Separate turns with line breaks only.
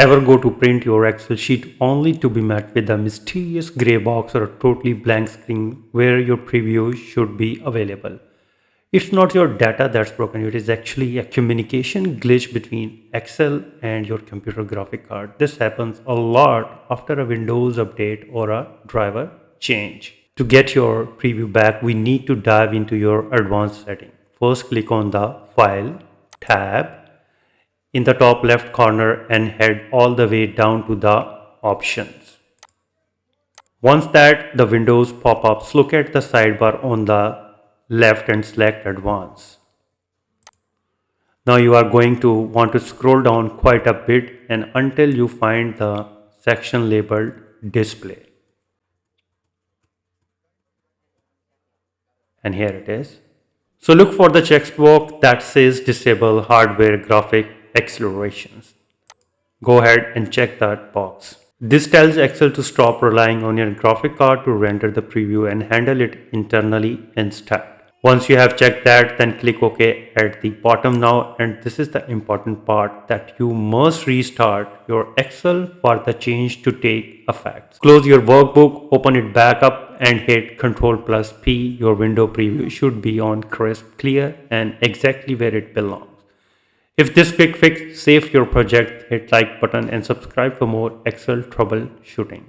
Ever go to print your Excel sheet only to be met with a mysterious gray box or a totally blank screen where your preview should be available? It's not your data that's broken, it is actually a communication glitch between Excel and your computer graphic card. This happens a lot after a Windows update or a driver change. To get your preview back, we need to dive into your advanced setting. First, click on the File tab in the top left corner and head all the way down to the Options. Once that the windows pop up, look at the sidebar on the left and select Advanced. Now you are going to want to scroll down quite a bit and until you find the section labeled Display. And here it is. So look for the checkbox that says Disable Hardware Graphic Accelerations. Go ahead and check that box. This tells Excel to stop relying on your graphic card to render the preview and handle it internally instead. Once you have checked that, then click OK at the bottom now, and this is the important part that you must restart your Excel for the change to take effect. Close your workbook, open it back up and hit Ctrl+P. Your window preview should be on crisp, clear and exactly where it belongs. If this quick fix saved your project, hit like button and subscribe for more Excel troubleshooting.